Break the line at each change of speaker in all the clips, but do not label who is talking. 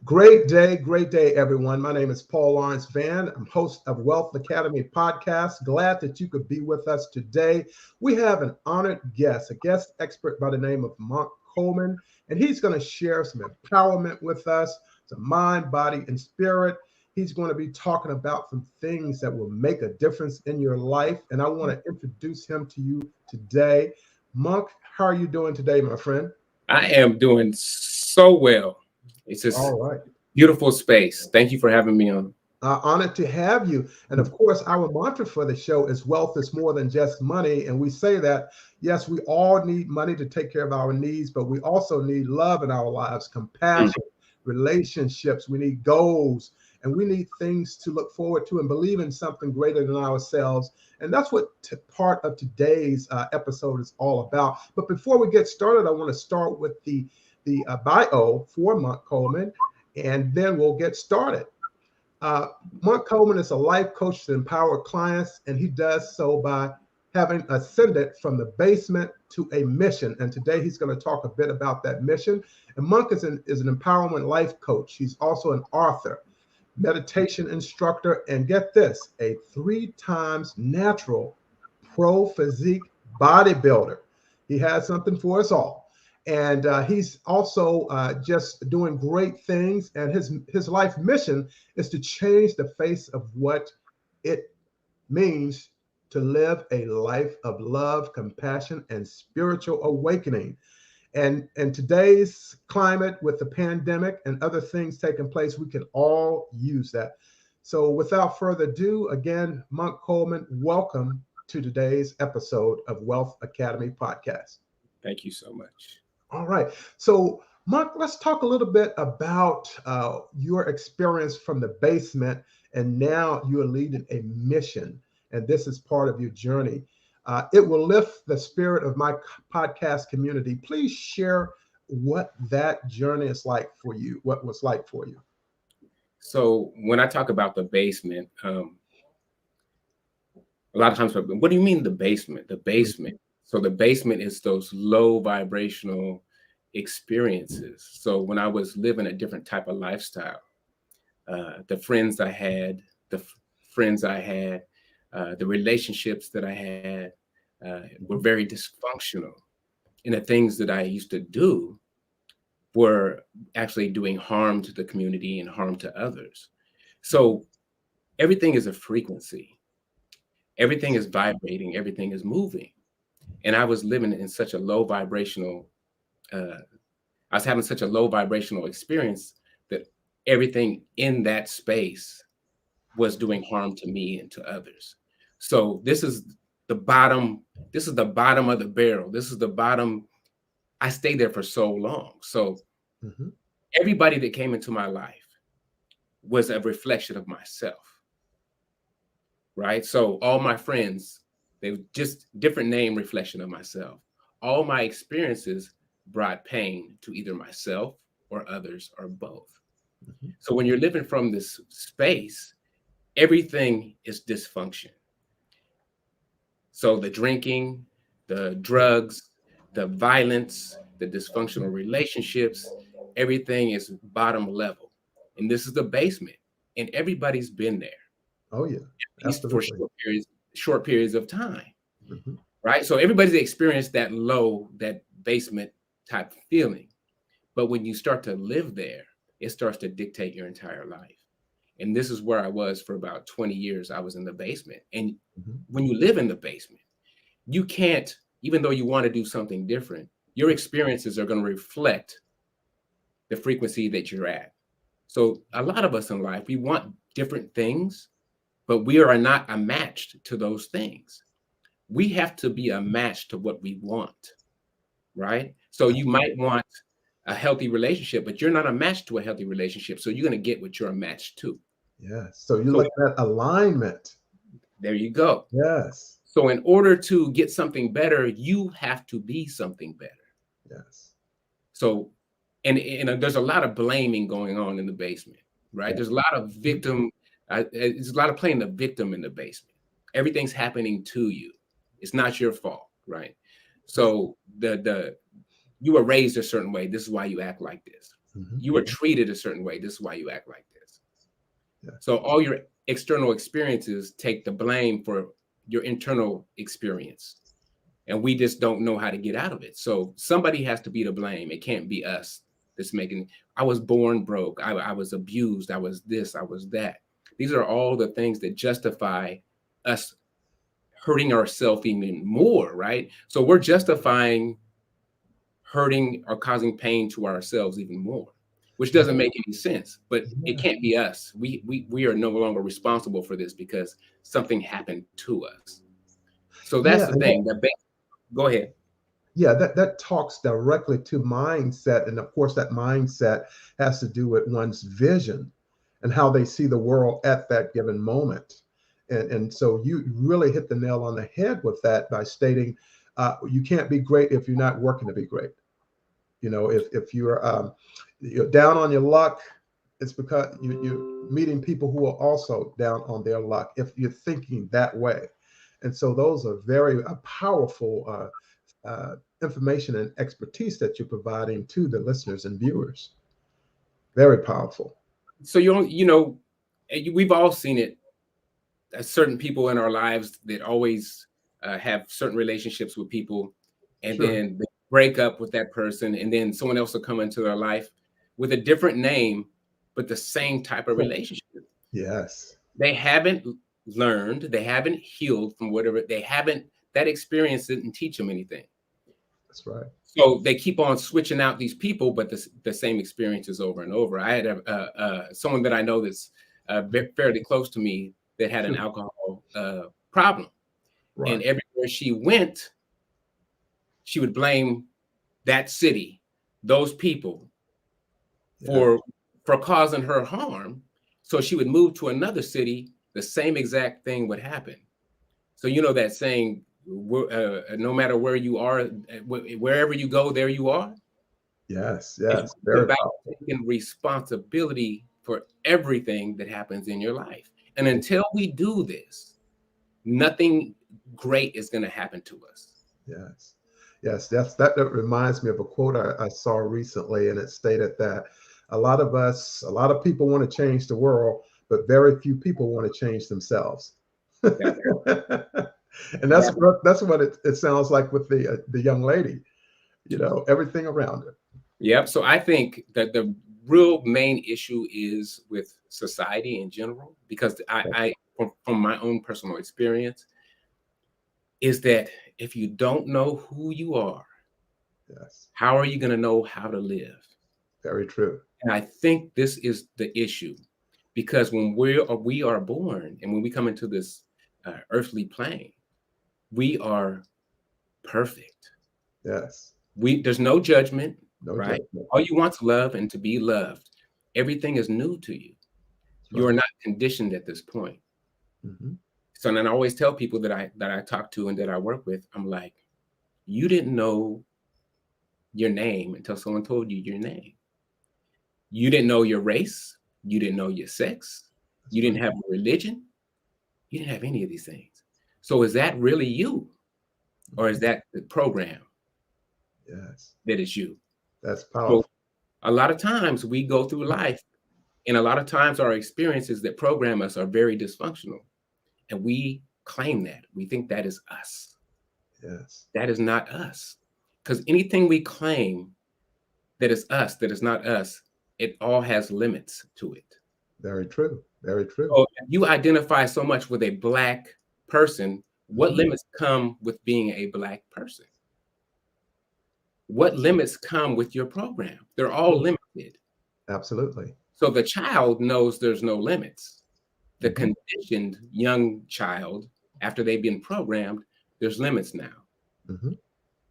Great day, everyone. My name is Paul Lawrence Van. I'm host of Wealth Academy podcast. Glad that you could be with us today. We have an honored guest, a guest expert by the name of Monk Coleman, and he's going to share some empowerment with us, some mind, body, and spirit. He's going to be talking about some things that will make a difference in your life, and I want to introduce him to you today. Monk, how are you doing today, my friend?
I am doing so well. It's just
All right.
beautiful space. Thank you for having me on.
Honored to have you. And of course, our mantra for the show is wealth is more than just money. And we say that, yes, we all need money to take care of our needs, but we also need love in our lives, compassion, relationships. We need goals, and we need things to look forward to and believe in something greater than ourselves. And that's what part of today's episode is all about. But before we get started, I want to start with the bio for Monk Coleman, and then we'll get started. Monk Coleman is a life coach to empower clients, and he does so by having ascended from the basement to a mission. And today he's going to talk a bit about that mission. And Monk is an empowerment life coach. He's also an author, meditation instructor, and get this, a 3 times natural pro physique bodybuilder. He has something for us all. And he's also just doing great things. And his life mission is to change the face of what it means to live a life of love, compassion, and spiritual awakening. And in today's climate with the pandemic and other things taking place, we can all use that. So without further ado, again, Monk Coleman, welcome to today's episode of Wealth Academy Podcast.
Thank you so much.
All right. So, Monk, let's talk a little bit about your experience from the basement, and now you're leading a mission, and this is part of your journey. It will lift the spirit of my podcast community. Please share what that journey is like for you, what was like for you.
So when I talk about the basement, a lot of times, what do you mean the basement? The basement. So the basement is those low vibrational experiences. So when I was living a different type of lifestyle, the friends I had, the relationships that I had were very dysfunctional. And the things that I used to do were actually doing harm to the community and harm to others. So everything is a frequency. Everything is vibrating. Everything is moving. And I was living in such a low vibrational, I was having such a low vibrational experience that everything in that space was doing harm to me and to others. So this is the bottom of the barrel. This is the bottom. I stayed there for so long. So everybody that came into my life was a reflection of myself. Right? So all my friends, they were just different name reflection of myself. All my experiences brought pain to either myself or others or both. So when you're living from this space, everything is dysfunction. So the drinking, the drugs, the violence, the dysfunctional relationships, everything is bottom level. And this is the basement. And everybody's been there.
Oh, yeah.
At least for short periods of time. Right? So everybody's experienced that low, that basement type feeling. But when you start to live there, it starts to dictate your entire life. And this is where I was for about 20 years. I was in the basement. And when you live in the basement, you can't, even though you want to do something different, your experiences are going to reflect the frequency that you're at. So a lot of us in life, we want different things, but we are not a match to those things. We have to be a match to what we want, right? So you might want a healthy relationship, but you're not a match to a healthy relationship. So you're going to get what you're a match to.
Yeah. So you look at alignment.
There you go.
Yes.
So in order to get something better, you have to be something better.
Yes.
So, and there's a lot of blaming going on in the basement, right? Yeah. There's a lot of victim. There's a lot of playing the victim in the basement. Everything's happening to you. It's not your fault, right? So you were raised a certain way. This is why you act like this. You were treated a certain way. This is why you act like this.
Yeah.
So all your external experiences take the blame for your internal experience. And we just don't know how to get out of it. So somebody has to be to blame. It can't be us that's making, I was born broke. I was abused. I was this, I was that. These are all the things that justify us hurting ourselves even more, right? So we're justifying hurting or causing pain to ourselves even more, which doesn't make any sense, but it can't be us. We are no longer responsible for this because something happened to us. So that's the thing. Go ahead.
Yeah, that talks directly to mindset. And of course, that mindset has to do with one's vision and how they see the world at that given moment. And so you really hit the nail on the head with that by stating you can't be great if you're not working to be great. You know, if you're down on your luck, it's because you're meeting people who are also down on their luck if you're thinking that way. And so those are very powerful information and expertise that you're providing to the listeners and viewers. Very powerful.
So you know, we've all seen it. Certain people in our lives that always have certain relationships with people, and then they break up with that person, and then someone else will come into their life with a different name, but the same type of relationship.
Yes.
They haven't learned, they haven't healed from whatever they haven't. That experience didn't teach them anything.
That's right.
So they keep on switching out these people, but the same experiences over and over. I had someone that I know that's fairly close to me that had an alcohol problem. Right. And everywhere she went, she would blame that city, those people for causing her harm. So she would move to another city, the same exact thing would happen. So you know that saying, no matter where you are, wherever you go, there you are.
Yes,
it's about taking responsibility for everything that happens in your life. And until we do this, nothing great is going to happen to us.
Yes. Yes, that reminds me of a quote I saw recently, and it stated that a lot of people want to change the world, but very few people want to change themselves. And that's what it sounds like with the young lady, you know, everything around it.
Yep. So I think that the real main issue is with society in general, because I from my own personal experience, is that if you don't know who you are, how are you going to know how to live?
Very true.
And I think this is the issue, because when we are born and when we come into this earthly plane, we are perfect.
Yes.
There's no judgment, right?
Judgment.
All you want is love and to be loved. Everything is new to you. You are not conditioned at this point. So then I always tell people that I talk to and that I work with, I'm like, you didn't know your name until someone told you your name. You didn't know your race. You didn't know your sex. You didn't have a religion. You didn't have any of these things. So is that really you? Or is that the program?
Yes.
That is you.
That's powerful.
So a lot of times we go through life, and a lot of times our experiences that program us are very dysfunctional. And we claim that. We think that is us.
Yes.
That is not us. Because anything we claim that is us, that is not us, it all has limits to it.
Very true. Very true.
So if you identify so much with a Black person, what limits come with being a Black person? What limits come with your program? They're all limited.
Absolutely.
So the child knows there's no limits. The conditioned young child, after they've been programmed, there's limits now. A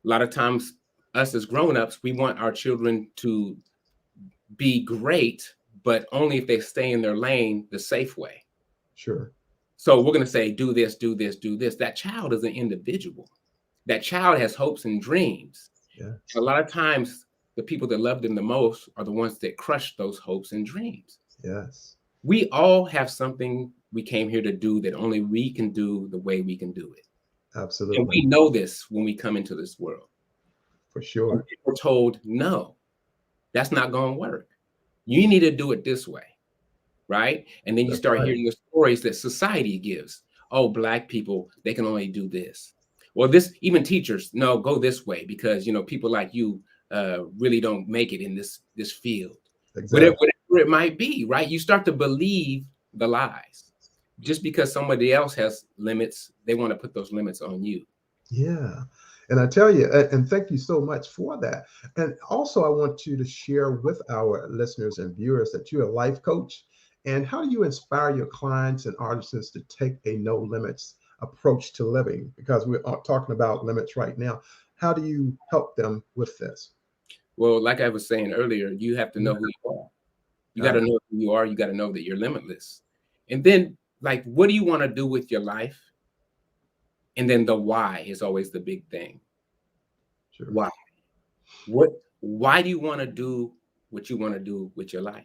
lot of times, us as grown-ups, we want our children to be great, but only if they stay in their lane the safe way.
Sure.
So we're going to say, do this, do this, do this. That child is an individual. That child has hopes and dreams.
Yeah.
A lot of times, the people that love them the most are the ones that crush those hopes and dreams.
Yes.
We all have something we came here to do that only we can do the way we can do it.
Absolutely.
And we know this when we come into this world.
For sure.
And we're told, no, that's not going to work. You need to do it this way, right? And then you
That's
start
right.
hearing the stories that society gives. Oh, Black people, they can only do this. Well, this, even teachers, no, go this way because, you know, people like you really don't make it in this field.
Exactly.
Whatever it might be, right? You start to believe the lies. Just because somebody else has limits, they want to put those limits on you.
Yeah. And I tell you, and thank you so much for that. And also, I want you to share with our listeners and viewers that you're a life coach. And how do you inspire your clients and artists to take a no limits approach to living? Because we're talking about limits right now. How do you help them with this?
Well, like I was saying earlier, you have to know who you are. You got
Got
to
it.
know who you are. You got to know that you're limitless. And then, like, what do you want to do with your life? And then the why is always the big thing.
Sure.
Why? Why do you want to do what you want to do with your life?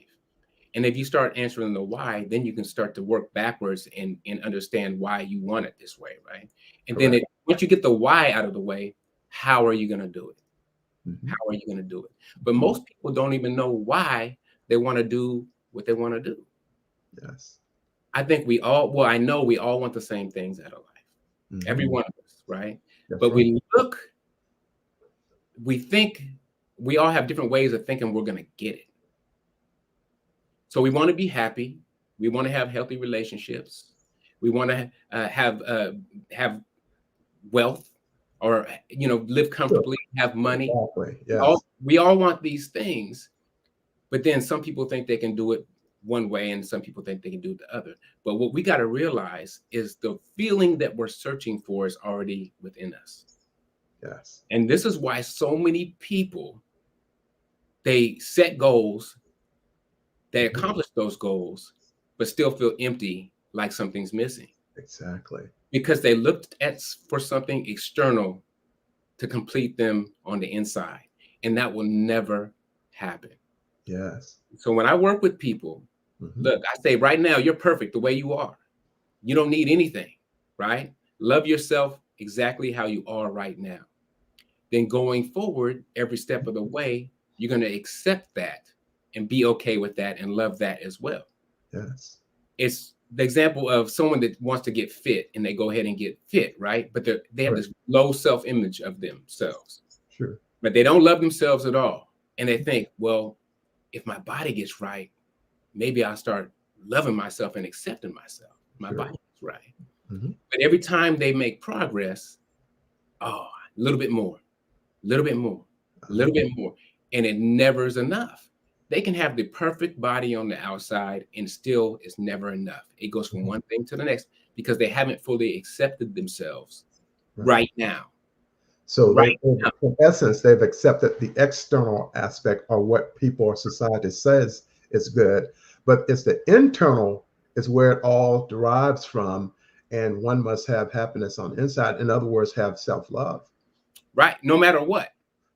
And if you start answering the why, then you can start to work backwards and understand why you want it this way, right? And then
Correct.
once you get the why out of the way, how are you going to do it?
Hmm.
How are you going to do it? But most people don't even know why they want to do what they want to do.
Yes.
I think we all, well, I know we all want the same things out of life.
Hmm.
Every one of us, right?
That's
But
right.
we think, we all have different ways of thinking we're going to get it. So we want to be happy. We want to have healthy relationships. We want to have wealth, or, you know, live
Sure.
comfortably, have money.
Exactly. Yes.
We all want these things, but then some people think they can do it one way and some people think they can do it the other. But what we got to realize is the feeling that we're searching for is already within us.
Yes.
And this is why so many people, they set goals, they
Mhm.
accomplish those goals, but still feel empty, like something's missing,
Exactly.
because they looked for something external to complete them on the inside. And that will never happen.
Yes.
So when I work with people,
Hmm.
look, I say right now, you're perfect the way you are. You don't need anything, right? Love yourself exactly how you are right now. Then going forward, every step of the way, you're going to accept that and be okay with that and love that as well.
Yes.
It's the example of someone that wants to get fit and they go ahead and get fit, right? But they have
Right.
this low self-image of themselves,
Sure.
but they don't love themselves at all. And they think, well, if my body gets right, maybe I'll start loving myself and accepting myself. My
Sure.
body is right.
Hmm.
But every time they make progress, oh, a little bit more, a little bit more, a
Uh-huh.
little bit more. And it never is enough. They can have the perfect body on the outside and still it's never enough. It goes from
Mhm.
one thing to the next because they haven't fully accepted themselves
Right.
right now.
So
Right now.
in essence, they've accepted the external aspect of what people or society says is good, but it's the internal is where it all derives from, and one must have happiness on the inside. In other words, have self-love.
Right. No matter what.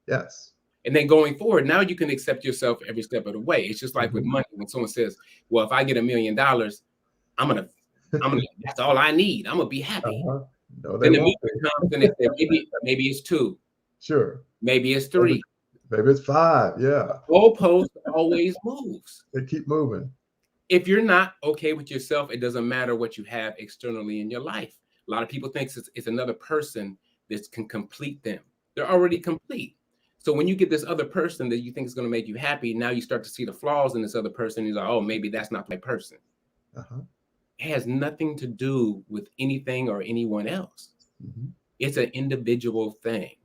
Yes.
And then going forward, now you can accept yourself every step of the way. It's just like with
Hmm.
money. When someone says, well, if I get $1 million, I'm gonna, that's all I need. I'm gonna be happy.
Uh-huh. No, they
Then the
won't
movement comes and
be.
they say, maybe it's two,
Sure.
maybe it's
Maybe,
three.
maybe it's five. Yeah.
Goalpost always moves.
They keep moving.
If you're not okay with yourself, it doesn't matter what you have externally in your life. A lot of people think it's another person that can complete them. They're already complete. So when you get this other person that you think is going to make you happy, now you start to see the flaws in this other person. You're like, oh, maybe that's not the right person.
Uh-huh.
It has nothing to do with anything or anyone else.
Hmm.
It's an individual thing.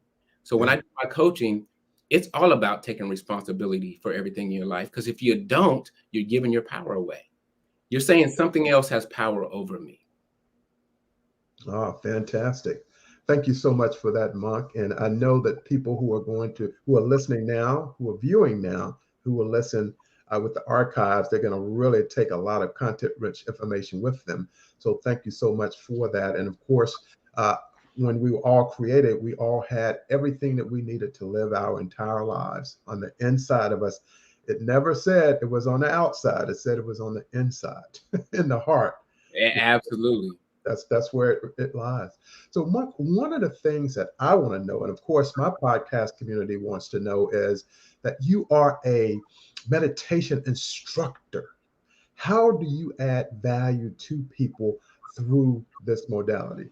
So when
Yeah.
I do my coaching, it's all about taking responsibility for everything in your life. Because if you don't, you're giving your power away. You're saying something else has power over me.
Oh, fantastic. Thank you so much for that, Monk. And I know that people who are listening now, who are viewing now, who will listen with the archives, they're going to really take a lot of content rich information with them. So thank you so much for that. And of course, uh, when we were all created, we all had everything that we needed to live our entire lives on the inside of us. It never said it was on the outside. It said it was on the inside, in the heart.
Absolutely.
That's where it lies. So, Mark, one of the things that I want to know, and of course, my podcast community wants to know, is that you are a meditation instructor. How do you add value to people through this modality?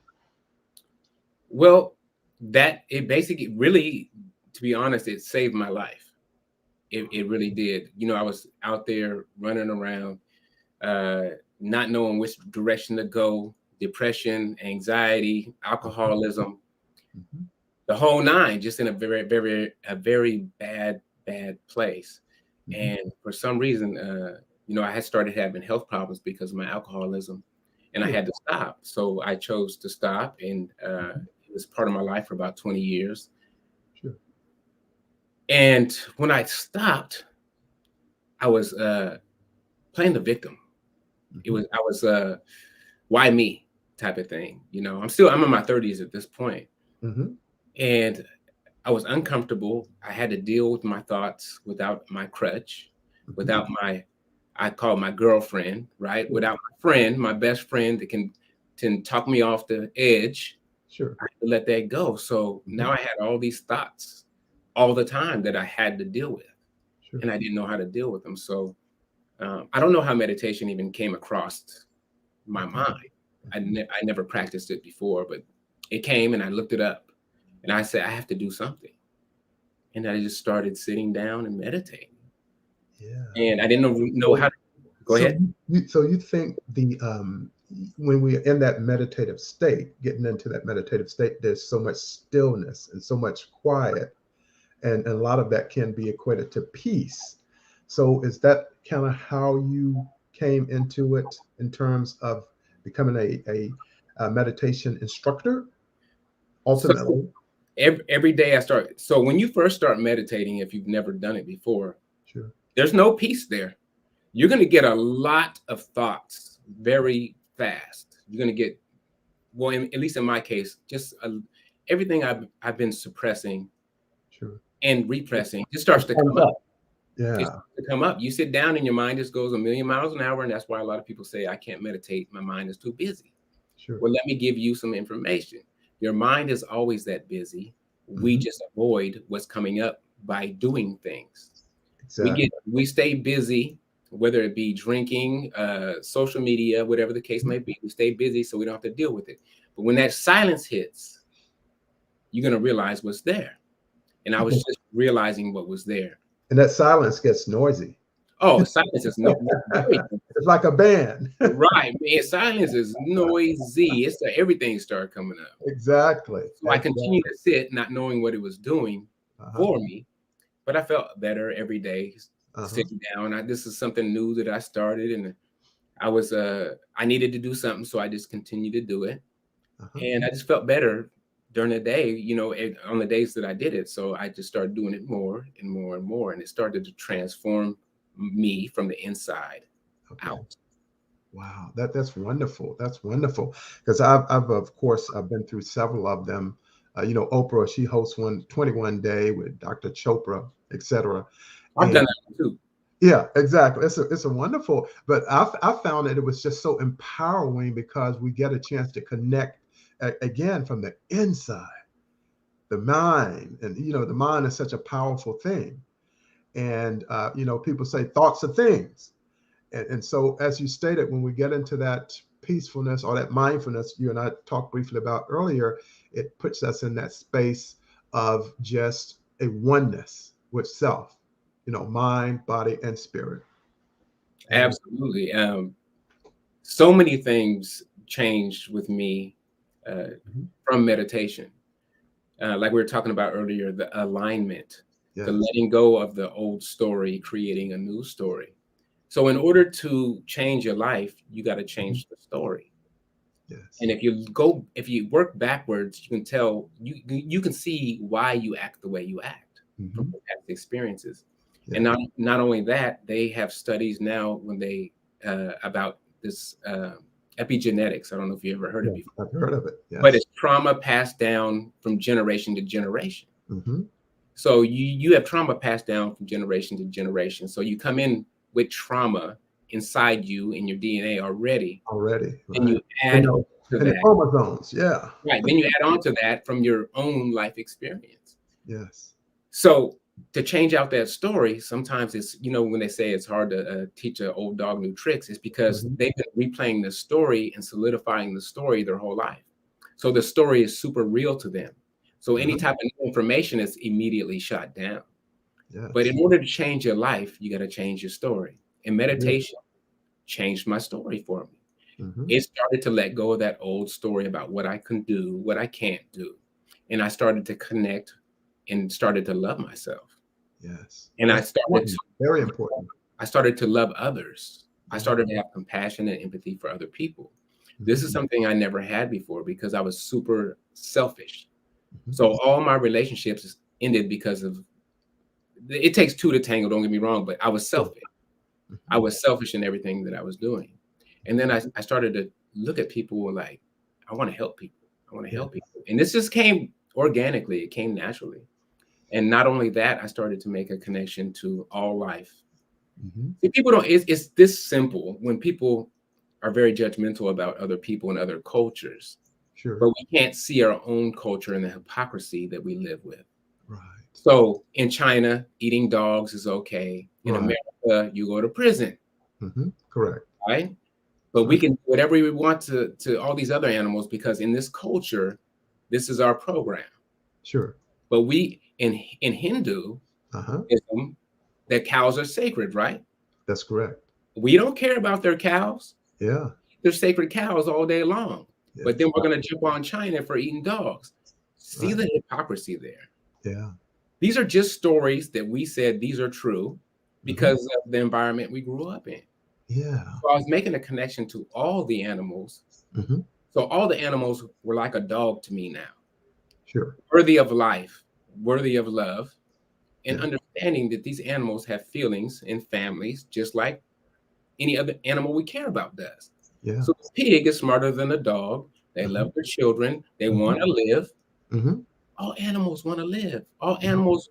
Well, that it basically really, to be honest, it saved my life. It really did. You know, I was out there running around, not knowing which direction to go, depression, anxiety, alcoholism,
Mhm.
the whole nine, just in a very bad place.
Mhm.
And for some reason, you know, I had started having health problems because of my alcoholism, and I
Sure.
had to stop. So I chose to stop, and it was part of my life for about 20 years.
Sure.
And when I stopped, I was playing the victim.
Mhm.
I was why me type of thing. You know, I'm in my 30s at this point,
Mhm.
and I was uncomfortable. I had to deal with my thoughts without my crutch,
Mhm.
without I call my girlfriend, right?
Sure.
Without my friend, my best friend that can talk me off the edge.
Sure.
I had to let that go. So
Mhm.
now I had all these thoughts all the time that I had to deal with,
Sure.
and I didn't know how to deal with them. So I don't know how meditation even came across my
Okay.
mind.
Mhm.
I never practiced it before, but it came and I looked it up, and I said I have to do something. And I just started sitting down and meditating.
Yeah.
And I didn't know
So,
how to go
so
ahead.
you think the when we're in that meditative state, getting into that meditative state, there's so much stillness and so much quiet, and a lot of that can be equated to peace. So is that kind of how you came into it in terms of becoming a meditation instructor
So
ultimately?
every day I start. So when you first start meditating, if you've never done it before,
Sure.
there's no peace there. You're going to get a lot of thoughts very fast. You're going to get, well, at least in my case, just everything I've been suppressing
Sure.
and repressing just starts
It
to
comes
come up.
up.
It's
Yeah.
to come up. You sit down and your mind just goes a million miles an hour, and that's why a lot of people say I can't meditate. My mind is too busy.
Sure.
Well, let me give you some information. Your mind is always that busy. We
Mhm.
just avoid what's coming up by doing things.
Exactly.
We stay busy, whether it be drinking, social media, whatever the case may be. We stay busy so we don't have to deal with it. But when that silence hits, you're gonna realize what's there. And I was just realizing what was there.
And that silence gets noisy.
Oh, silence is no very
It's like a band.
right, man. Silence is noisy. It's everything started coming up.
Exactly.
So I
Exactly.
continued to sit, not knowing what it was doing
Uh-huh.
for me, but I felt better every day
Uh-huh.
sitting down. This is something new that I started, and I needed to do something, so I just continued to do it,
Uh-huh.
and I just felt better during the day, you know, on the days that I did it. So I just started doing it more and more and more, and it started to transform me from the inside
Okay.
out.
Wow. That's wonderful. That's wonderful. Because I've of course I've been through several of them. Oprah, she hosts one 21 day with Dr. Chopra, etc.
I've done that too.
Yeah, exactly. It's a wonderful, but I found that it was just so empowering because we get a chance to connect again from the inside, the mind, and the mind is such a powerful thing. And people say thoughts are things, and so as you stated, when we get into that peacefulness or that mindfulness you and I talked briefly about earlier, it puts us in that space of just a oneness with self, mind, body, and spirit. And
Absolutely. So many things changed with me
Mhm.
from meditation. Like we were talking about earlier, the alignment, the
Yes,
letting go of the old story, creating a new story. So, in order to change your life, you got to
mhm,
change the story. And
yes,
if you work backwards, you can tell you can see why you act the way you act from
mhm,
your past experiences. And
yes.
not only that, they have studies now when they about this epigenetics. I don't know if you ever heard it
Yeah,
before,
I've heard of it.
but
Yes.
it's trauma passed down from generation to generation.
Hmm.
So you have trauma passed down from generation to generation. So you come in with trauma inside you in your DNA already,
Already,
and
right?
you
In
add
the,
on to
in the
that.
chromosomes, yeah.
Right. Then you add on to that from your own life experience.
Yes.
So to change out that story, sometimes it's, when they say it's hard to teach an old dog new tricks, it's because they've been replaying the story and solidifying the story their whole life. So the story is super real to them. So any type of new information is immediately shot down.
Yes.
But in order to change your life, you got to change your story. And meditation changed my story for me. It started to let go of that old story about what I can do, what I can't do. And I started to connect and started to love myself.
Yes.
And
That's very important.
I started to love others. I started to have compassion and empathy for other people. This is something I never had before because I was super selfish. So all my relationships ended because of, it takes two to tango, don't get me wrong, but I was selfish. I was selfish in everything that I was doing. And then I started to look at people like, I want to help people. I want to help people. And this just came organically. It came naturally. And not only that, I started to make a connection to all life. See, people don't, it's this simple when people are very judgmental about other people and other cultures.
Sure.
But we can't see our own culture and the hypocrisy that we live with.
Right.
So in China, eating dogs is okay. In America, you go to prison.
Correct.
Right? But we can do whatever we want to all these other animals because in this culture, this is our program.
Sure.
But we in Hinduism, their cows are sacred, right?
That's correct.
We don't care about their cows.
Yeah.
They're sacred cows all day long. Yes. But then we're going to jump on China for eating dogs. See the hypocrisy there.
Yeah.
These are just stories that we said these are true because of the environment we grew up in.
Yeah.
So I was making a connection to all the animals. So all the animals were like a dog to me now.
Sure.
Worthy of life, worthy of love, and understanding that these animals have feelings and families just like any other animal we care about does.
Yeah.
So the pig is smarter than a dog. They love their children. They want to live. All animals want to live. All animals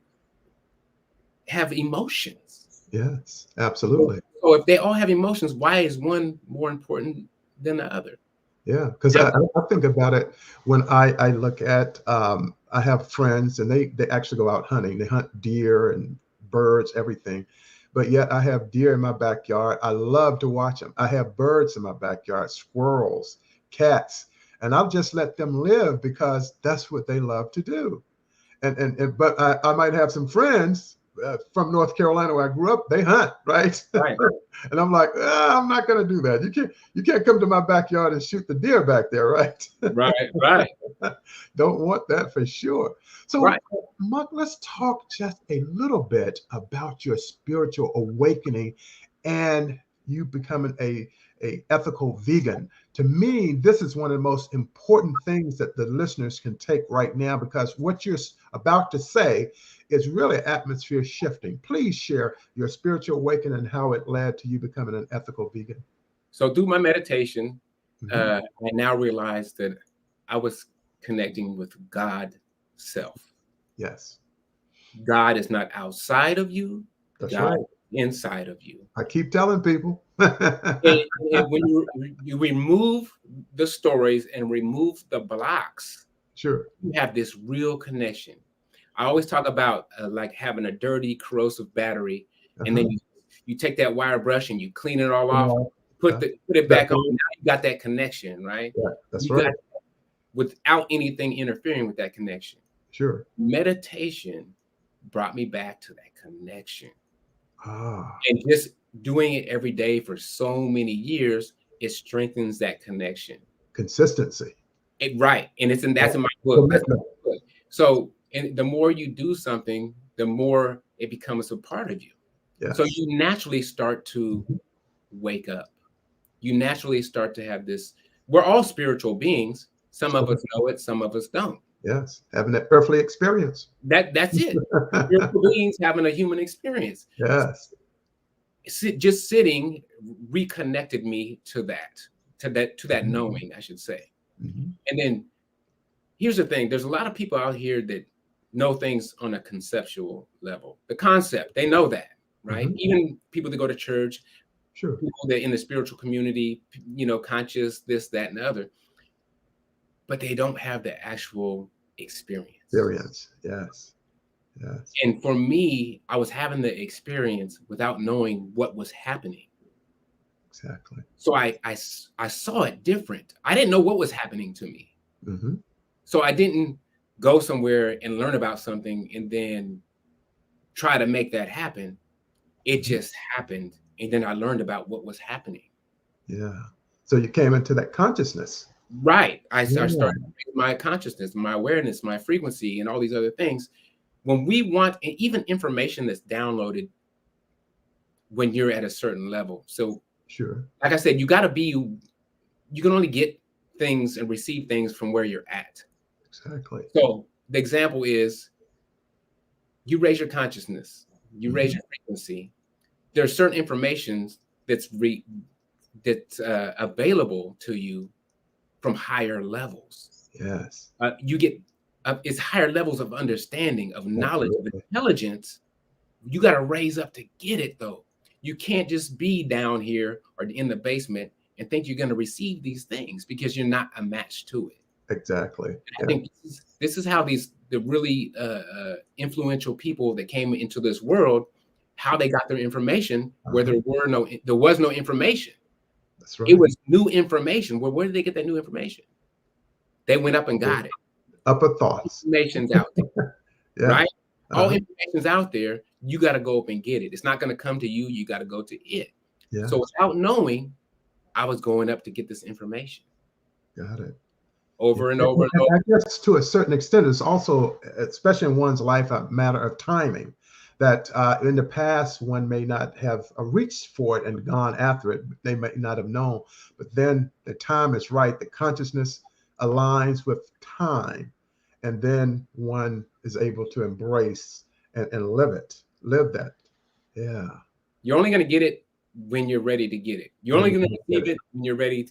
have emotions.
Yes, absolutely.
So if they all have emotions, why is one more important than the other?
Yeah, because I think about it when I look at, I have friends and they actually go out hunting. They hunt deer and birds, everything. But yet I have deer in my backyard. I love to watch them. I have birds in my backyard, squirrels, cats, and I'll just let them live because that's what they love to do. But I might have some friends from North Carolina where I grew up. They hunt, right? And I'm like, I'm not going to do that. You can't come to my backyard and shoot the deer back there, right?
Right.
Don't want that for sure. So, Monk, let's talk just a little bit about your spiritual awakening and you becoming a ethical vegan. To me, this is one of the most important things that the listeners can take right now, because what you're about to say is really atmosphere shifting. Please share your spiritual awakening and how it led to you becoming an ethical vegan.
So through my meditation, I now realized that I was connecting with God self.
Yes.
God is not outside of you.
That's
God
right.
is inside of you.
I keep telling people.
and when you remove the stories and remove the blocks,
sure,
you have this real connection. I always talk about like having a dirty, corrosive battery, and then you take that wire brush and you clean it all off, put it back on. Now you got that connection, right?
Yeah, that's
you
right.
Got without anything interfering with that connection.
Sure.
Meditation brought me back to that connection.
Ah.
And just doing it every day for so many years, it strengthens that connection.
Consistency.
Right. And that's in my book. So, and the more you do something, the more it becomes a part of you. Yes. So you naturally start to wake up. You naturally start to have this. We're all spiritual beings. Some of us know it, some of us don't.
Yes, having that earthly experience.
That's it. Spiritual beings having a human experience.
Yes.
Just sitting reconnected me to that knowing, I should say. And then here's the thing: there's a lot of people out here that know things on a conceptual level. The concept, they know that, right? Even people that go to church,
sure,
people that in the spiritual community, conscious, this, that, and the other, but they don't have the actual experience.
Yes. Yes.
And for me, I was having the experience without knowing what was happening.
Exactly.
So I saw it different. I didn't know what was happening to me.
Mm-hmm.
So I didn't go somewhere and learn about something and then try to make that happen. It just happened. And then I learned about what was happening.
Yeah. So you came into that consciousness.
Right. I
Yeah.
started with my consciousness, my awareness, my frequency, and all these other things. When we want, and even information that's downloaded when you're at a certain level. So,
Sure.
like I said, you can only get things and receive things from where you're at.
Exactly.
So the example is you raise your consciousness, you raise your frequency. There are certain informations that's available to you from higher levels.
Yes.
You get it's higher levels of understanding, of knowledge, of
Absolutely.
intelligence. You got to raise up to get it, though. You can't just be down here or in the basement and think you're going to receive these things because you're not a match to it.
Exactly.
I think this is how the really influential people that came into this world, how they got their information, where there was no information.
That's right.
It was new information. Where did they get that new information? They went up and got it.
Upper thoughts.
Information's out there,
Yeah.
right? All information's out there. You got to go up and get it. It's not going to come to you. You got to go to it.
Yeah.
So without knowing, I was going up to get this information.
Got it.
Over and over and over.
I guess to a certain extent, it's also, especially in one's life, a matter of timing. That in the past, one may not have reached for it and gone after it. They may not have known. But then the time is right. The consciousness aligns with time. And then one is able to embrace and live that. Yeah.
You're only going to get it when you're ready to get it. You're only going to receive it when you're ready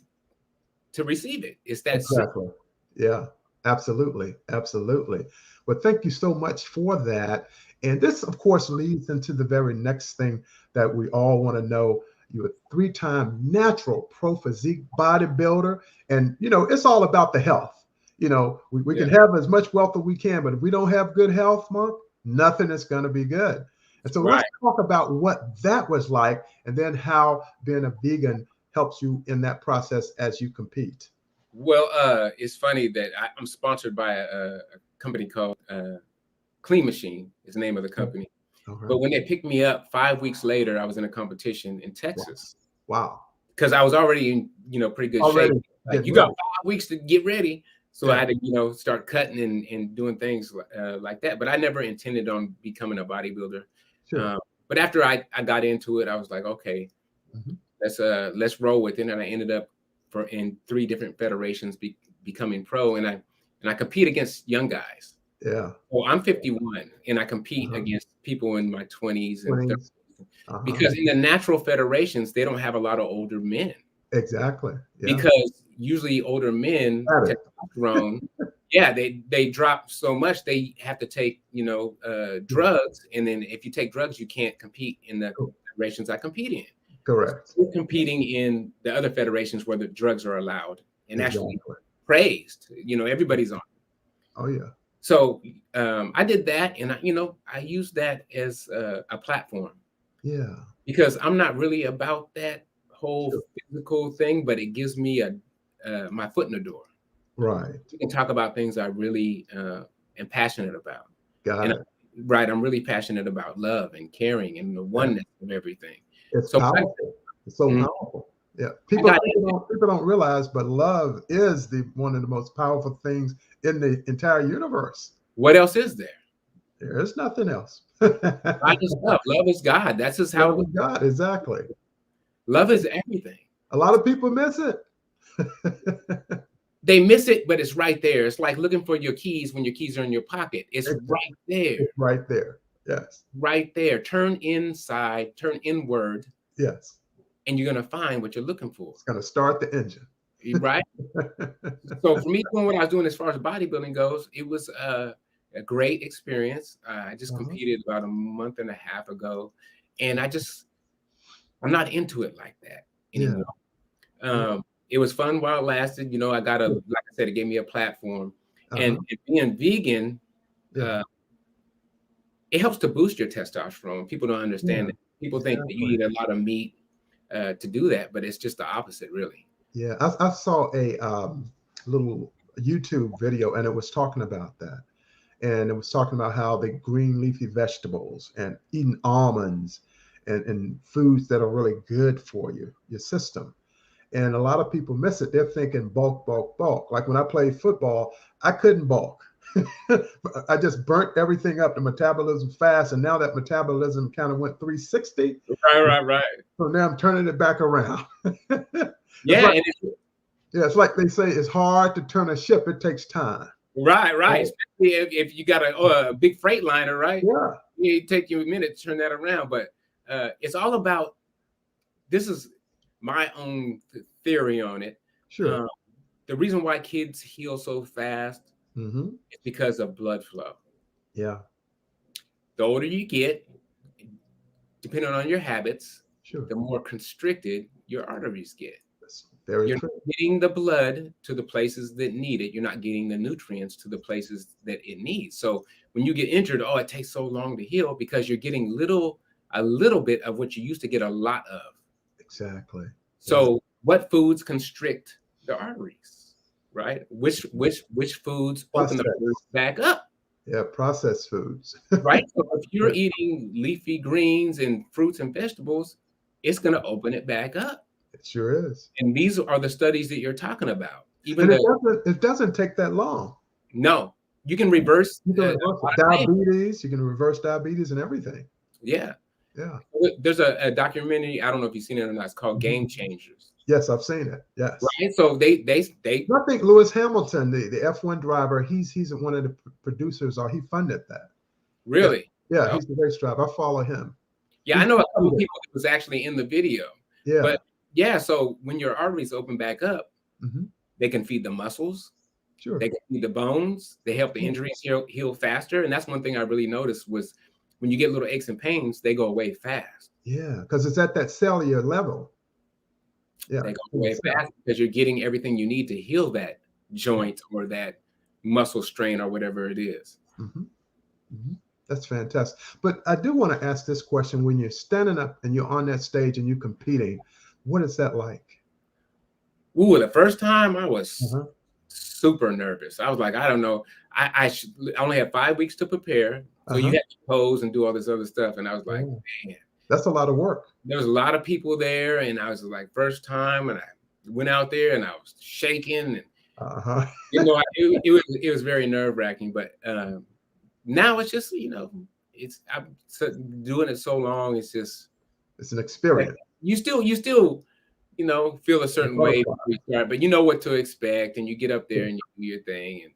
to receive it. It's that simple.
Yeah, absolutely. Absolutely. Well, thank you so much for that. And this, of course, leads into the very next thing that we all want to know. You're a 3-time natural pro physique bodybuilder. And, it's all about the health. We can have as much wealth as we can, but if we don't have good health, Monk, nothing is going to be good. And so let's talk about what that was like, and then how being a vegan helps you in that process as you compete.
Well, it's funny that I'm sponsored by a company called Clean Machine is the name of the company. Okay. But when they picked me up 5 weeks later, I was in a competition in Texas.
Wow.
Because I was already in pretty good shape. Like, you got 5 weeks to get ready. So I had to, start cutting and doing things like that. But I never intended on becoming a bodybuilder. Sure. But after I got into it, I was like, okay, let's roll with it. And I ended up in 3 different federations becoming pro. And I compete against young guys.
Yeah.
Well, I'm 51 and I compete against people in my 20s and 30s. Because in the natural federations, they don't have a lot of older men.
Exactly.
Yeah. Because usually older men, testosterone, they drop so much they have to take, drugs. And then if you take drugs, you can't compete in the federations I compete in.
Correct.
So we're competing in the other federations where the drugs are allowed and actually praised. Everybody's on.
Oh yeah.
So I did that, and I used that as a platform.
Yeah.
Because I'm not really about that whole physical thing, but it gives me my foot in the door.
Right.
You can talk about things I really am passionate about.
Got it.
I'm really passionate about love and caring and the oneness of everything.
It's so powerful. It's so powerful. Yeah. People don't realize, but love is one of the most powerful things in the entire universe.
What else is there?
There is nothing else.
God is love. Love is God. That's just how.
Love is God. Exactly.
Love is everything.
A lot of people miss it.
They miss it, but it's right there. It's like looking for your keys when your keys are in your pocket. It's right there.
It's right there. Yes.
Right there. Turn inside, turn inward.
Yes.
And you're going to find what you're looking for.
It's going to start the engine.
Right? So for me, doing what I was doing as far as bodybuilding goes, it was a great experience. I just competed about a month and a half ago. And I'm not into it like that anymore. Yeah. It was fun while it lasted. I got like I said, it gave me a platform. And being vegan, it helps to boost your testosterone. People don't understand it. People think that you eat a lot of meat to do that, but it's just the opposite, really.
Yeah, I saw a little YouTube video, and it was talking about that. And it was talking about how the green leafy vegetables and eating almonds and foods that are really good for you, your system. And a lot of people miss it. They're thinking bulk, bulk, bulk. Like when I played football, I couldn't bulk. I just burnt everything up. The metabolism fast, and now that metabolism kind of went 360.
Right.
So now I'm turning it back around.
Yeah,
it's like they say, it's hard to turn a ship. It takes time.
Right. Especially if you got a big freight liner, right?
Yeah.
It take you a minute to turn that around. But it's all about, this is my own theory on it.
Sure.
The reason why kids heal so fast is because of blood flow.
Yeah.
The older you get, depending on your habits,
sure,
the more constricted your arteries get.
That's very
You're
true.
not getting the blood to the places that need it. You're not getting the nutrients to the places that it needs. So when you get injured, it takes so long to heal because you're getting a little bit of what you used to get a lot of.
Exactly.
So what foods constrict the arteries, right? Which foods open the arteries back up?
Yeah, processed foods.
Right. So if you're eating leafy greens and fruits and vegetables, it's going to open it back up.
It sure is.
And these are the studies that you're talking about.
It doesn't take that long.
No, you can reverse,
diabetes. You can reverse diabetes and everything.
Yeah.
Yeah.
There's a documentary, I don't know if you've seen it or not, it's called Game Changers.
Yes, I've seen it. Yes.
Right. So they
I think Lewis Hamilton, the F1 driver, he's one of the producers, or he funded that.
Really?
Yeah, he's the race driver. I follow him.
Yeah, I know a couple of people that was actually in the video.
Yeah.
But yeah, so when your arteries open back up, they can feed the muscles.
Sure.
They can feed the bones. They help the injuries heal faster. And that's one thing I really noticed was when you get little aches and pains, they go away fast.
Yeah, because it's at that cellular level. Yeah.
They go away fast because you're getting everything you need to heal that joint or that muscle strain or whatever it is.
That's fantastic. But I do want to ask this question. When you're standing up and you're on that stage and you're competing, what is that like?
Ooh, the first time I was super nervous. I was like, I don't know. I only had 5 weeks to prepare. So you had to pose and do all this other stuff. And I was like, man.
That's a lot of work.
There was a lot of people there. And I was like, first time. And I went out there and I was shaking. And, it was very nerve wracking. But now it's just, I'm doing it so long. It's
an experience.
You still, feel a certain way before you start, but you know what to expect, and you get up there and you do your thing, and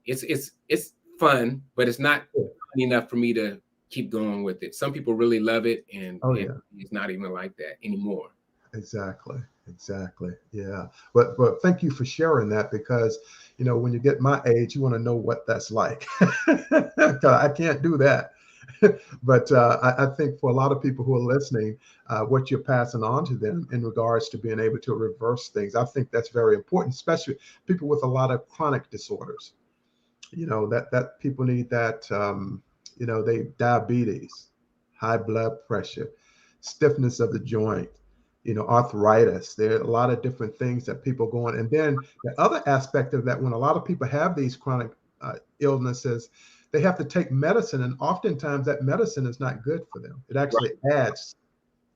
it's fun, but it's not fun enough for me to keep going with it. Some people really love it, and it's not even like that anymore.
Exactly. Yeah. But thank you for sharing that, because when you get my age, you want to know what that's like. I can't do that. But I think for a lot of people who are listening, what you're passing on to them in regards to being able to reverse things, I think that's very important, especially people with a lot of chronic disorders. That people need that. They diabetes, high blood pressure, stiffness of the joint, arthritis. There are a lot of different things that people go on. And then the other aspect of that, when a lot of people have these chronic illnesses, they have to take medicine, and oftentimes that medicine is not good for them. It actually adds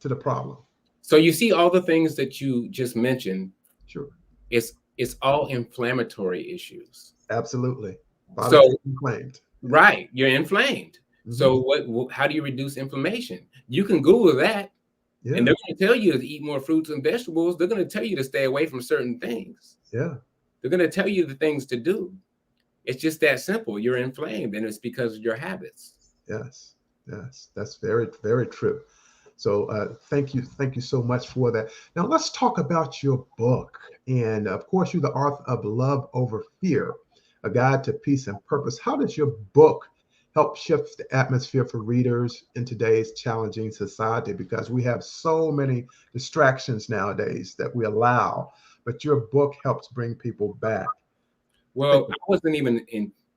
to the problem.
So you see all the things that you just mentioned.
Sure.
It's all inflammatory issues.
Absolutely.
So
inflamed.
Right. You're inflamed. So how do you reduce inflammation? You can Google that. Yeah. And they're going to tell you to eat more fruits and vegetables. They're going to tell you to stay away from certain things.
Yeah.
They're going to tell you the things to do. It's just that simple. You're inflamed, and it's because of your habits.
Yes. That's very, very true. So thank you so much for that. Now let's talk about your book. And of course, you're the author of Love Over Fear, A Guide to Peace and Purpose. How does your book help shift the atmosphere for readers in today's challenging society? Because we have so many distractions nowadays that we allow, but your book helps bring people back.
Well, I wasn't even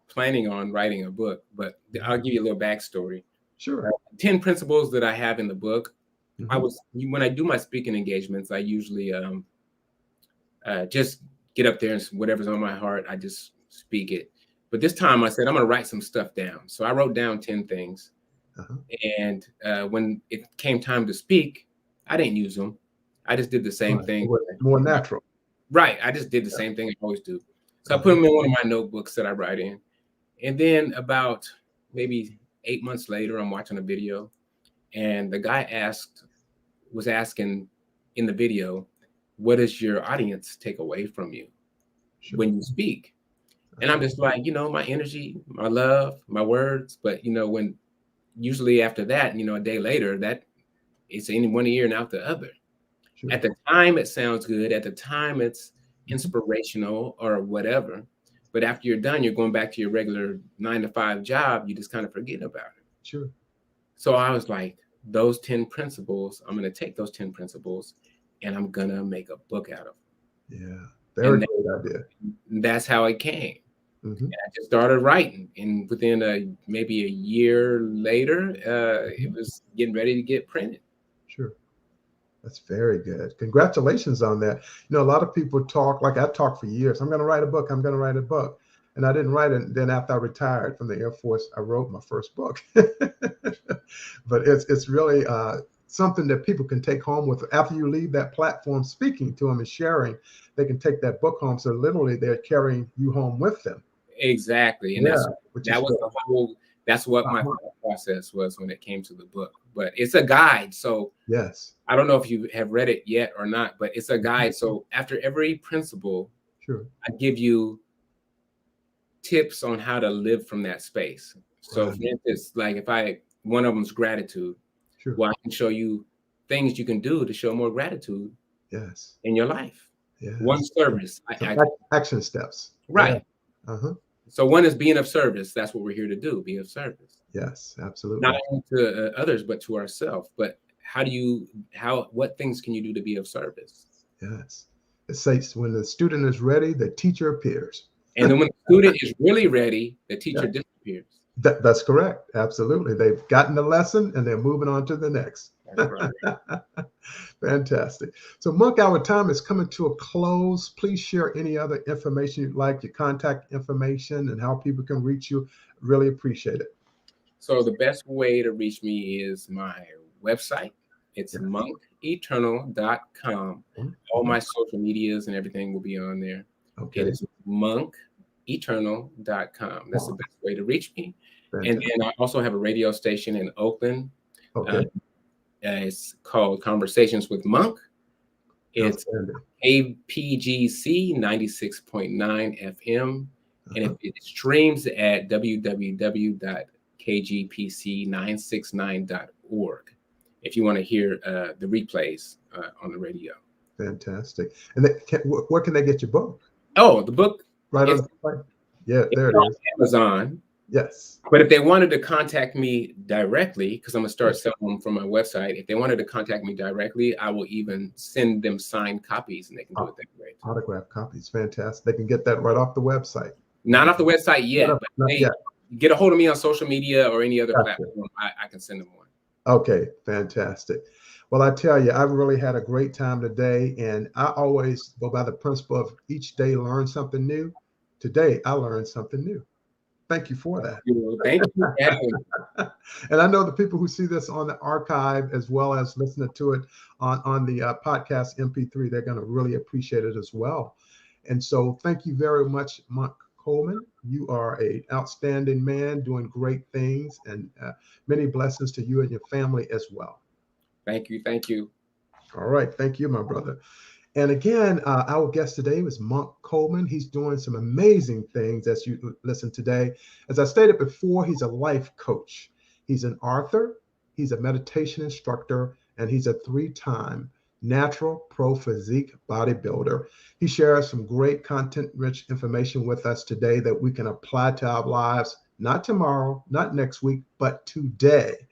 planning on writing a book, but I'll give you a little backstory.
Sure.
10 principles that I have in the book.
Mm-hmm.
When I do my speaking engagements, I usually just get up there and whatever's on my heart, I just speak it. But this time I said, I'm going to write some stuff down. So I wrote down 10 things. And when it came time to speak, I didn't use them. I just did the same thing.
More natural.
Right. I just did the same thing I always do. So I put them in one of my notebooks that I write in. And then about maybe 8 months later, I'm watching a video, and the guy was asking in the video, what does your audience take away from you when you speak? And I'm just like, my energy, my love, my words. But, when usually after that, a day later, that it's in one ear and out the other. Sure. At the time, it sounds good. At the time, it's inspirational or whatever. But after you're done, you're going back to your regular 9-to-5 job. You just kind of forget about it.
Sure.
So I was like, those 10 principles, I'm going to take those 10 principles and I'm going to make a book out of them.
Yeah. Very great idea.
That's how it came. And I just started writing. And within maybe a year later, it was getting ready to get printed.
Sure. That's very good. Congratulations on that. A lot of people talk, like I talked for years, I'm going to write a book. I'm going to write a book. And I didn't write it. And then after I retired from the Air Force, I wrote my first book. But it's really something that people can take home with. After you leave that platform speaking to them and sharing, they can take that book home. So literally they're carrying you home with them.
Exactly. And that's what my process was when it came to the book. But it's a guide. So
yes,
I don't know if you have read it yet or not, but it's a guide. So after every principle, I give you tips on how to live from that space. So for instance, like one of them is gratitude. Well, I can show you things you can do to show more gratitude in your life. One service.
Action steps.
Right. Yeah. So one is being of service. That's what we're here to do, be of service.
Yes, absolutely.
Not only to others, but to ourselves. But what things can you do to be of service?
Yes. It says when the student is ready, the teacher appears.
And then when the student is really ready, the teacher disappears.
That's correct. Absolutely. They've gotten the lesson and they're moving on to the next. That's right. Fantastic. So Monk, our time is coming to a close. Please share any other information you'd like, your contact information and how people can reach you. Really appreciate it.
So the best way to reach me is my website. It's monketernal.com. All my social medias and everything will be on there. Okay. It is monketernal.com. That's the best way to reach me. Fantastic. And then I also have a radio station in Oakland. Okay. It's called Conversations with Monk. It's APGC 96.9 FM. And it streams at www.kgpc969.org if you want to hear the replays on the radio.
Fantastic. And where can they get your book?
Oh, the book.
Right on the site. Yeah, there it is.
Amazon.
Yes.
But if they wanted to contact me directly, because I'm going to start selling them from my website, if they wanted to contact me directly, I will even send them signed copies and they can do it that way.
Autographed copies. Fantastic. They can get that right off the website.
Not off the website yet, but get a hold of me on social media or any other platform. I can send them one.
Okay, fantastic. Well, I tell you, I've really had a great time today, and I always go by the principle of each day learn something new. Today, I learned something new. Thank you for that.
Thank you.
And I know the people who see this on the archive as well as listening to it on the podcast MP3, they're going to really appreciate it as well. And so thank you very much, Monk Coleman. You are an outstanding man doing great things, and many blessings to you and your family as well.
Thank you. Thank you.
All right. Thank you, my brother. And again, our guest today was Monk Coleman. He's doing some amazing things as you listen today. As I stated before, he's a life coach. He's an author, he's a meditation instructor, and he's a 3-time Natural Pro Physique Bodybuilder. He shares some great content-rich information with us today that we can apply to our lives, not tomorrow, not next week, but today.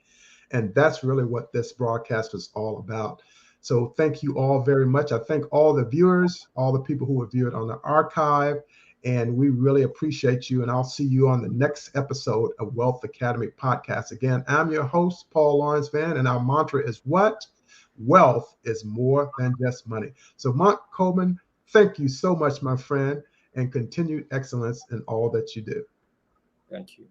And that's really what this broadcast is all about. So thank you all very much. I thank all the viewers, all the people who have viewed on the archive. And we really appreciate you. And I'll see you on the next episode of Wealth Academy Podcast. Again, I'm your host, Paul Lawrence Vann, and our mantra is what? Wealth is more than just money. So Monk Coleman, thank you so much, my friend, and continued excellence in all that you do.
Thank you.